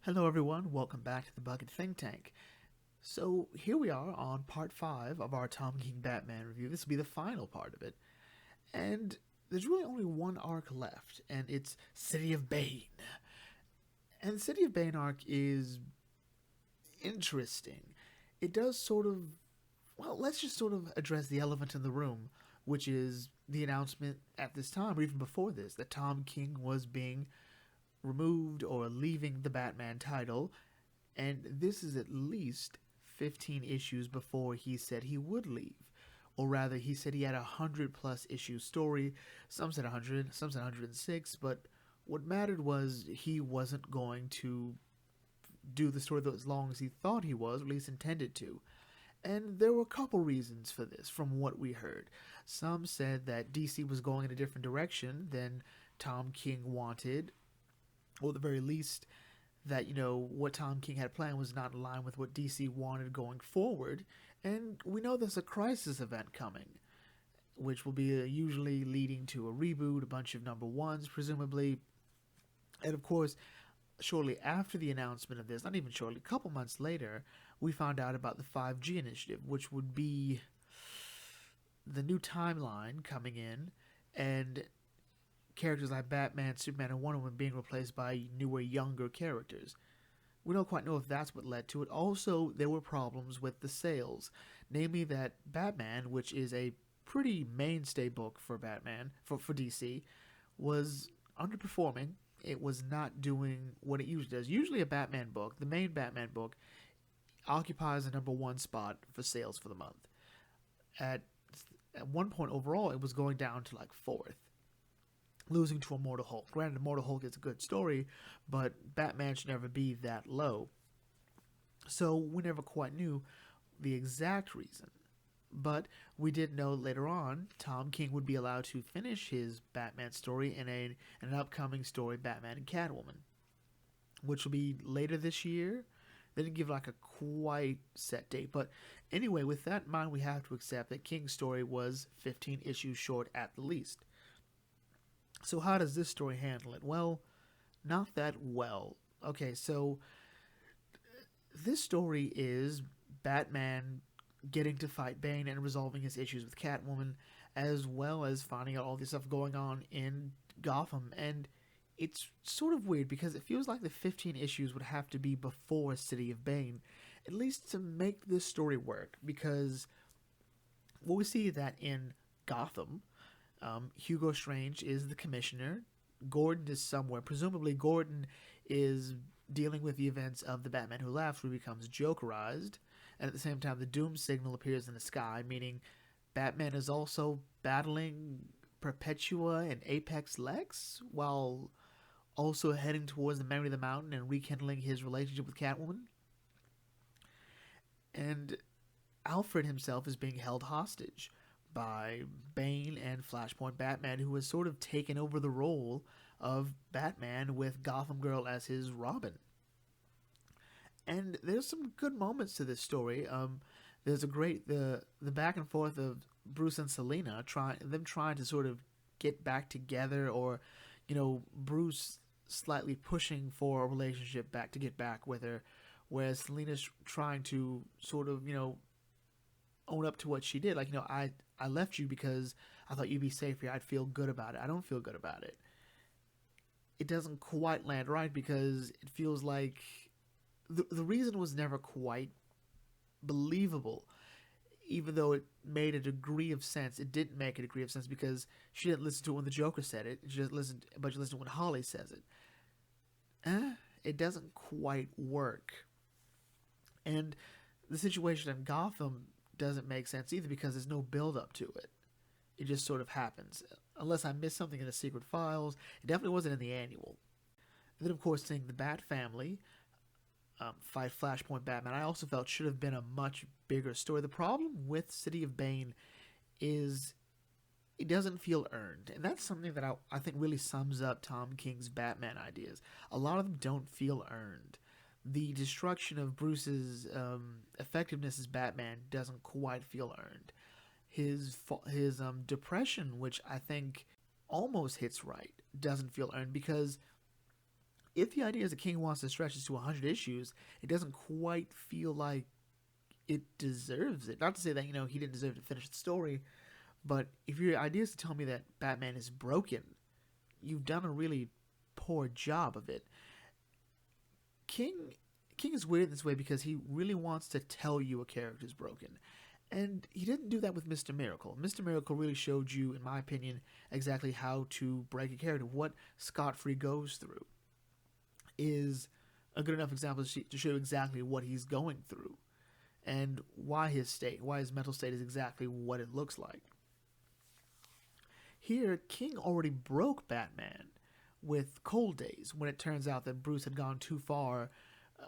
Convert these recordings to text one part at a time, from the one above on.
Hello, everyone. Welcome back to the Bucket Think Tank. So, here we are on part 5 of our Tom King Batman review. This will be the final part of it. And there's really only one arc left, and it's City of Bane. And the City of Bane arc is interesting. It does sort of, well, let's just sort of address the elephant in the room, which is the announcement at this time, or even before this, that Tom King was being removed or leaving the Batman title, and this is at least 15 issues before he said he would leave. Or rather, he said he had a 100 plus issue story. Some said 100, some said 106, but what mattered was he wasn't going to do the story as long as he thought he was, or at least intended to. And there were a couple reasons for this from what we heard. Some said that DC was going in a different direction than Tom King wanted, or at the very least, that what Tom King had planned was not in line with what DC wanted going forward, and we know there's a crisis event coming, which will be usually leading to a reboot, a bunch of number ones presumably, and of course, shortly after the announcement of this, not even shortly, a couple months later, we found out about the 5G initiative, which would be the new timeline coming in, and characters like Batman, Superman, and Wonder Woman being replaced by newer, younger characters. We don't quite know if that's what led to it. Also, there were problems with the sales, namely that Batman, which is a pretty mainstay book for Batman for DC, was underperforming. It was not doing what it usually does. Usually, a Batman book, the main Batman book, occupies the number one spot for sales for the month. At at one point overall, it was going down to like fourth, losing to Immortal Hulk. Granted, Immortal Hulk is a good story, but Batman should never be that low. So we never quite knew the exact reason. But we did know later on Tom King would be allowed to finish his Batman story in an upcoming story, Batman and Catwoman, which will be later this year. They didn't give like a quite set date. But anyway, with that in mind, we have to accept that King's story was 15 issues short at the least. So, how does this story handle it? Well, not that well. Okay, so this story is Batman getting to fight Bane and resolving his issues with Catwoman, as well as finding out all this stuff going on in Gotham. And it's sort of weird because it feels like the 15 issues would have to be before City of Bane, at least to make this story work. Because what we see that in Gotham, Hugo Strange is the commissioner. Gordon is somewhere. Presumably, Gordon is dealing with the events of the Batman Who Laughs, where he becomes Jokerized. And at the same time, the Doom signal appears in the sky, meaning Batman is also battling Perpetua and Apex Lex, while also heading towards the Memory of the Mountain and rekindling his relationship with Catwoman. And Alfred himself is being held hostage by Bane and Flashpoint Batman, who has sort of taken over the role of Batman with Gotham Girl as his Robin. And there's some good moments to this story. There's a great the back and forth of Bruce and Selina trying to sort of get back together, or Bruce slightly pushing for a relationship back to get back with her, whereas Selina's trying to sort of own up to what she did. Like, I left you because I thought you'd be safe here. I'd feel good about it. I don't feel good about it. It doesn't quite land right because it feels like the reason was never quite believable. Even though it made a degree of sense, it didn't make a degree of sense because she didn't listen to it when the Joker said it. She just listened, but she listened when Holly says it. It doesn't quite work. And the situation in Gotham doesn't make sense either because there's no build up to it. It just sort of happens. Unless I missed something in the secret files, it definitely wasn't in the annual. And then, of course, seeing the Bat family fight Flashpoint Batman, I also felt should have been a much bigger story. The problem with City of Bane is it doesn't feel earned. And that's something that I think really sums up Tom King's Batman ideas. A lot of them don't feel earned. The destruction of Bruce's effectiveness as Batman doesn't quite feel earned. His depression, which I think almost hits right, doesn't feel earned because if the idea is that King wants to stretch this to 100 issues, it doesn't quite feel like it deserves it. Not to say that, he didn't deserve to finish the story, but if your idea is to tell me that Batman is broken, you've done a really poor job of it. King King is weird in this way because he really wants to tell you a character is broken. And he didn't do that with Mr. Miracle. Mr. Miracle really showed you, in my opinion, exactly how to break a character. What Scott Free goes through is a good enough example to show exactly what he's going through and why his mental state is exactly what it looks like. Here, King already broke Batman with Cold Days when it turns out that Bruce had gone too far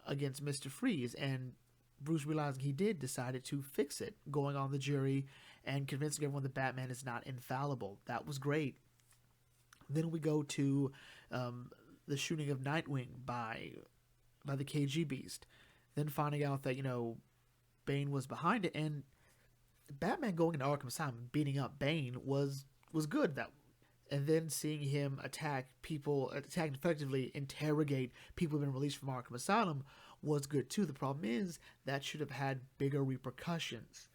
against Mr. Freeze, and Bruce, realizing he did, decided to fix it, going on the jury and convincing everyone that Batman is not infallible. That was great. Then we go to the shooting of Nightwing by the KG Beast. Then finding out that, Bane was behind it, and Batman going into Arkham Asylum beating up Bane was good. And then seeing him attack effectively, interrogate people who've been released from Arkham Asylum was good too. The problem is that should have had bigger repercussions,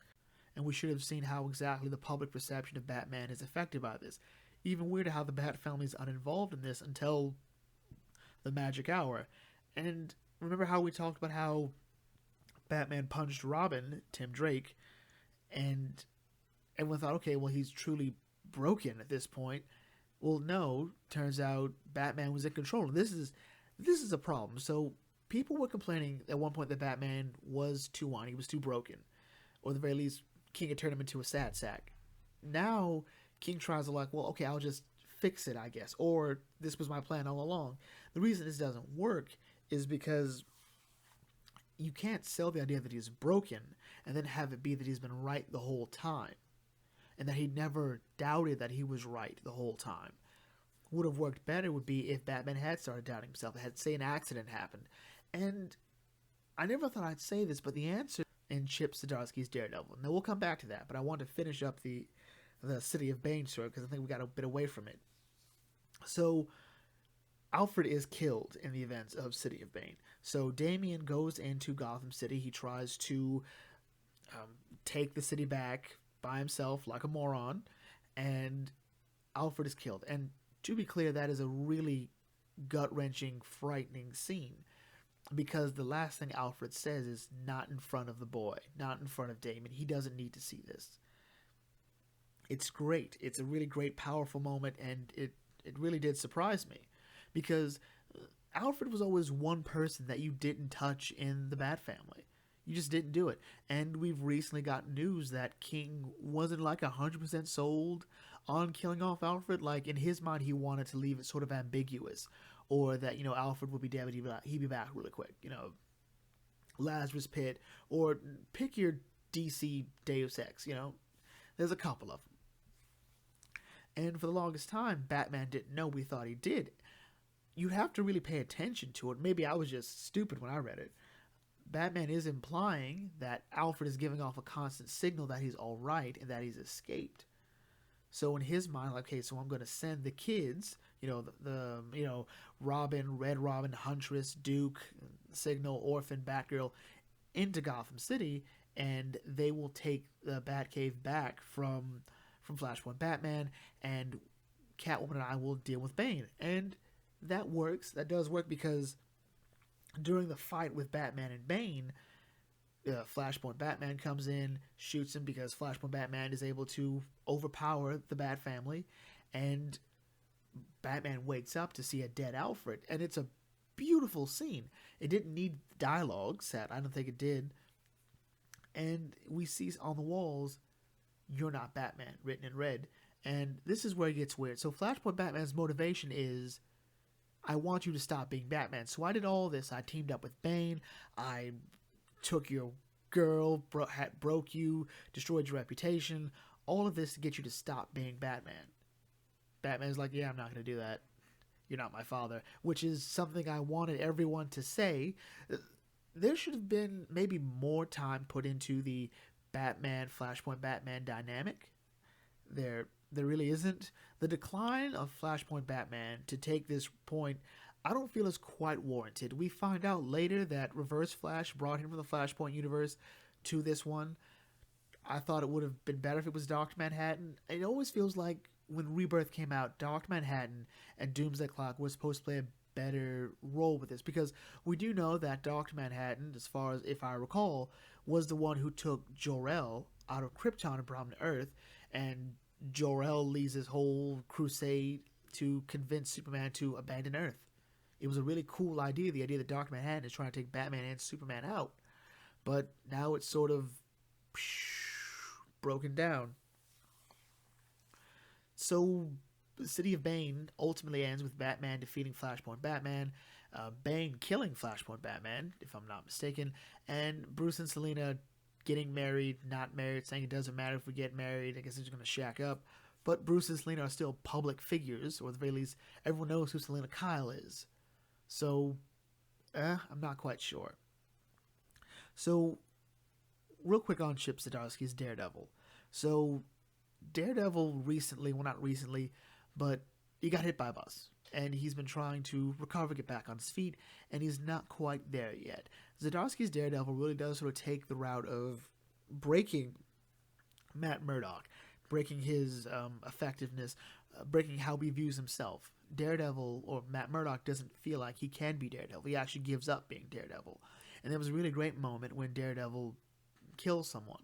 and we should have seen how exactly the public perception of Batman is affected by this. Even weirder how the Bat family is uninvolved in this until the magic hour. And remember how we talked about how Batman punched Robin, Tim Drake, and everyone thought, okay, well, he's truly broken at this point. Well, no, turns out Batman was in control. This is a problem. So people were complaining at one point that Batman was too on, he was too broken, or at the very least, King had turned him into a sad sack. Now King tries to well, okay, I'll just fix it, I guess, or this was my plan all along. The reason this doesn't work is because you can't sell the idea that he's broken and then have it be that he's been right the whole time, and that he never doubted that he was right the whole time. Would have worked better would be if Batman had started doubting himself, had, say, an accident happened. And I never thought I'd say this, but the answer in Chip Zdarsky's Daredevil. Now, we'll come back to that, but I want to finish up the City of Bane story because I think we got a bit away from it. So, Alfred is killed in the events of City of Bane. So, Damian goes into Gotham City. He tries to take the city back by himself like a moron, and Alfred is killed. And to be clear, that is a really gut-wrenching, frightening scene, because the last thing Alfred says is not in front of the boy, not in front of Damon. He doesn't need to see this. It's great. It's a really great, powerful moment, and it really did surprise me, because Alfred was always one person that you didn't touch in the Bat family. You just didn't do it. And we've recently got news that King wasn't 100% sold on killing off Alfred. In his mind, he wanted to leave it sort of ambiguous. Or that, Alfred would be dead, but he'd be back really quick. Lazarus Pit. Or pick your DC Deus Ex, There's a couple of them. And for the longest time, Batman didn't know. We thought he did. You'd have to really pay attention to it. Maybe I was just stupid when I read it. Batman is implying that Alfred is giving off a constant signal that he's all right and that he's escaped. So in his mind, okay, so I'm going to send the kids, the Robin, Red Robin, Huntress, Duke, Signal, Orphan, Batgirl, into Gotham City, and they will take the Batcave back from Flashpoint Batman, and Catwoman and I will deal with Bane. And that works. That does work, because during the fight with Batman and Bane, Flashpoint Batman comes in, shoots him, because Flashpoint Batman is able to overpower the Bat family, and Batman wakes up to see a dead Alfred, and it's a beautiful scene. It didn't need dialogue set. I don't think it did. And we see on the walls, "You're not Batman," written in red. And this is where it gets weird. So Flashpoint Batman's motivation is, I want you to stop being Batman. So I did all this. I teamed up with Bane. I took your girl, broke you, destroyed your reputation. All of this to get you to stop being Batman. Batman's like, yeah, I'm not going to do that. You're not my father. Which is something I wanted everyone to say. There should have been maybe more time put into the Batman, Flashpoint Batman dynamic. Their There really isn't. The decline of Flashpoint Batman to take this point, I don't feel is quite warranted. We find out later that Reverse Flash brought him from the Flashpoint universe to this one. I thought it would have been better if it was Dr. Manhattan. It always feels like when Rebirth came out, Dr. Manhattan and Doomsday Clock were supposed to play a better role with this, because we do know that Dr. Manhattan, as far as if I recall, was the one who took Jor-El out of Krypton and brought him to Earth, and Jor-El leads his whole crusade to convince Superman to abandon Earth. It was a really cool idea, the idea that Dr. Manhattan is trying to take Batman and Superman out. But now it's sort of broken down. So the City of Bane ultimately ends with Batman defeating Flashpoint Batman, Bane killing Flashpoint Batman, if I'm not mistaken, and Bruce and Selina getting married, not married, saying it doesn't matter if we get married. I guess they're just going to shack up. But Bruce and Selina are still public figures, or at the very least, everyone knows who Selina Kyle is. So, I'm not quite sure. So, real quick on Chip Zdarsky's Daredevil. So, Daredevil recently, well, not recently, but he got hit by a bus. And he's been trying to recover, get back on his feet, and he's not quite there yet. Zdarsky's Daredevil really does sort of take the route of breaking Matt Murdock, breaking his effectiveness, breaking how he views himself. Daredevil, or Matt Murdock, doesn't feel like he can be Daredevil. He actually gives up being Daredevil. And there was a really great moment when Daredevil kills someone.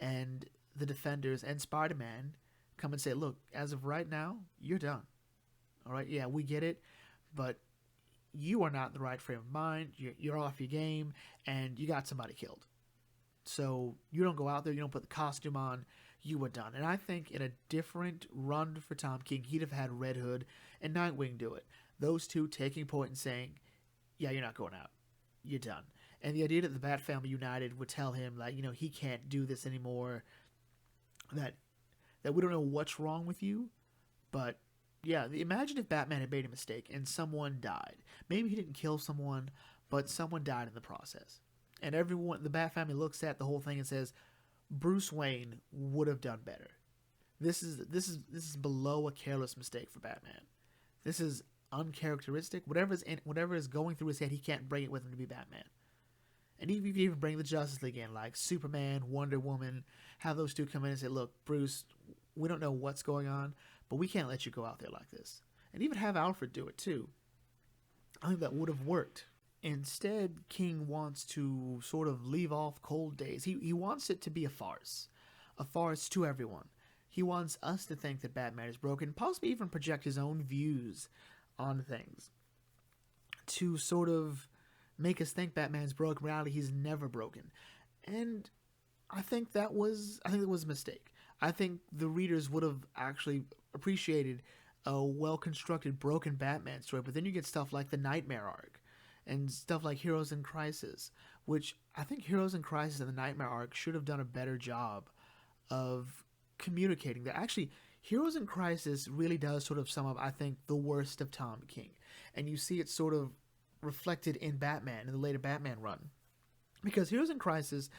And the Defenders and Spider-Man come and say, look, as of right now, you're done. All right, yeah, we get it, but you are not in the right frame of mind. You're off your game, and you got somebody killed. So you don't go out there, you don't put the costume on, you were done. And I think in a different run for Tom King, he'd have had Red Hood and Nightwing do it. Those two taking point and saying, yeah, you're not going out. You're done. And the idea that the Bat Family United would tell him, like, you know, he can't do this anymore, that we don't know what's wrong with you, but yeah, imagine if Batman had made a mistake and someone died. Maybe he didn't kill someone, but someone died in the process. And everyone, the Bat Family looks at the whole thing and says, Bruce Wayne would have done better. This is below a careless mistake for Batman. This is uncharacteristic. Whatever is going through his head, he can't bring it with him to be Batman. And even if you even bring the Justice League in, like Superman, Wonder Woman, have those two come in and say, look, Bruce, we don't know what's going on, but we can't let you go out there like this. And even have Alfred do it too. I think that would have worked. Instead, King wants to sort of leave off Cold Days. He wants it to be a farce to everyone. He wants us to think that Batman is broken, possibly even project his own views on things to sort of make us think Batman's broken. In reality, he's never broken. And I think it was a mistake. I think the readers would have actually appreciated a well-constructed broken Batman story, but then you get stuff like the Nightmare arc and stuff like Heroes in Crisis, which I think Heroes in Crisis and the Nightmare arc should have done a better job of communicating that. Actually, Heroes in Crisis really does sort of sum up, I think, the worst of Tom King. And you see it sort of reflected in Batman, in the later Batman run. Because Heroes in Crisis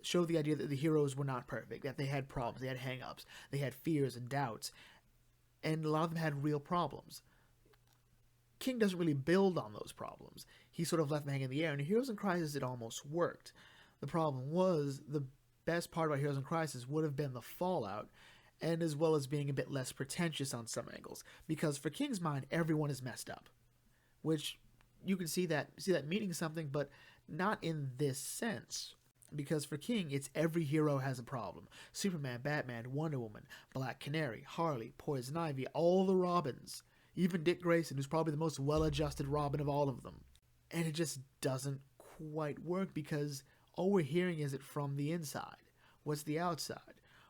show the idea that the heroes were not perfect, that they had problems, they had hang-ups, they had fears and doubts, and a lot of them had real problems. King doesn't really build on those problems. He sort of left them hanging in the air, and in Heroes in Crisis it almost worked. The problem was, the best part about Heroes in Crisis would have been the fallout, and as well as being a bit less pretentious on some angles, because for King's mind, everyone is messed up. Which, you can see that meaning something, but not in this sense. Because for King, it's every hero has a problem. Superman, Batman, Wonder Woman, Black Canary, Harley, Poison Ivy, all the Robins. Even Dick Grayson, who's probably the most well-adjusted Robin of all of them. And it just doesn't quite work because all we're hearing is it from the inside. What's the outside?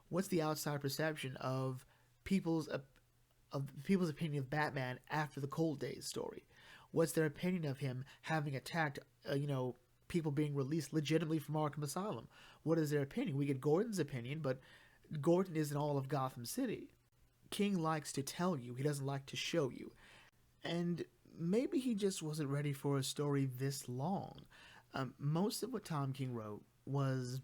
What's the outside perception of people's opinion of Batman after the Cold Days story? What's their opinion of him having attacked, people being released legitimately from Arkham Asylum? What is their opinion? We get Gordon's opinion, but Gordon isn't all of Gotham City. King likes to tell you, he doesn't like to show you. And maybe he just wasn't ready for a story this long. Most of what Tom King wrote was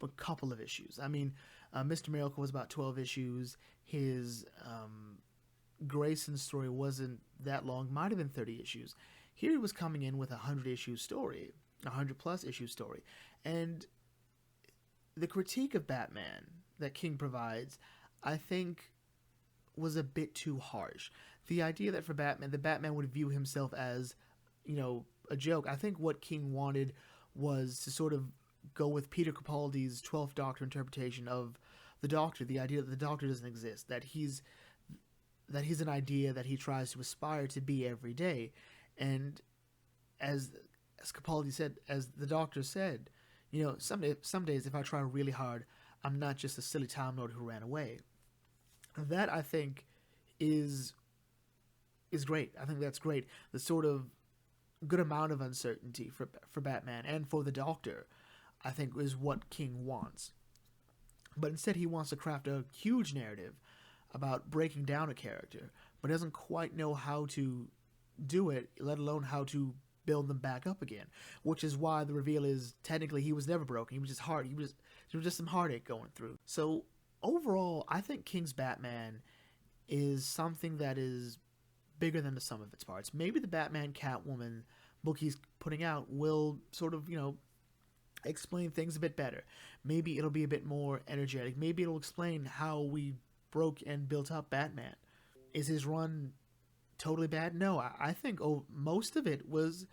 a couple of issues. I mean, Mr. Miracle was about 12 issues. His Grayson story wasn't that long, might have been 30 issues. Here he was coming in with a 100-issue story, a 100-plus issue story. And the critique of Batman that King provides, I think, was a bit too harsh. The idea that for Batman, the Batman would view himself as, a joke. I think what King wanted was to sort of go with Peter Capaldi's 12th Doctor interpretation of the Doctor, the idea that the Doctor doesn't exist, that he's an idea that he tries to aspire to be every day. And as Capaldi said, as the Doctor said, some days if I try really hard, I'm not just a silly Time Lord who ran away. That, I think, is great. I think that's great. The sort of good amount of uncertainty for Batman and for the Doctor, I think, is what King wants. But instead he wants to craft a huge narrative about breaking down a character, but doesn't quite know how to do it, let alone how to build them back up again. Which is why the reveal is technically he was never broken. He was just hard. There was just some heartache going through. So overall, I think King's Batman is something that is bigger than the sum of its parts. Maybe the Batman Catwoman book he's putting out will sort of, explain things a bit better. Maybe it'll be a bit more energetic. Maybe it'll explain how we broke and built up Batman. Is his run totally bad? No, I think most of it was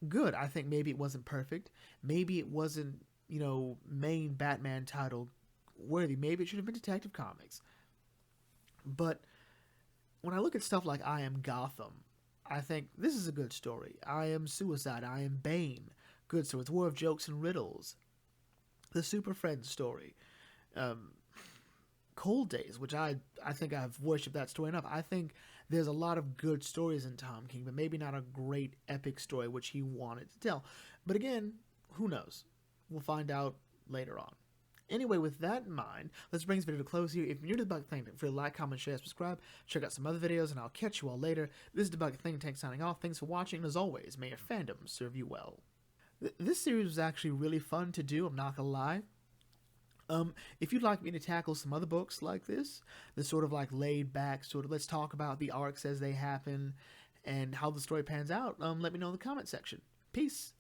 good. I think maybe it wasn't perfect. Maybe it wasn't, main Batman title worthy. Maybe it should have been Detective Comics. But when I look at stuff like I Am Gotham, I think this is a good story. I Am Suicide, I Am Bane, good story. It's War of Jokes and Riddles. The Super Friends story. Cold Days, which I think I've worshipped that story enough. I think there's a lot of good stories in Tom King, but maybe not a great epic story which he wanted to tell. But again, who knows? We'll find out later on. Anyway, with that in mind, let's bring this video to a close here. If you're new to the Debug Think Tank, feel free to like, comment, share, subscribe. Check out some other videos, and I'll catch you all later. This is Debug Think Tank signing off. Thanks for watching, and as always, may your fandom serve you well. This series was actually really fun to do, I'm not gonna lie. If you'd like me to tackle some other books like this sort of like laid back, sort of let's talk about the arcs as they happen and how the story pans out, let me know in the comment section. Peace.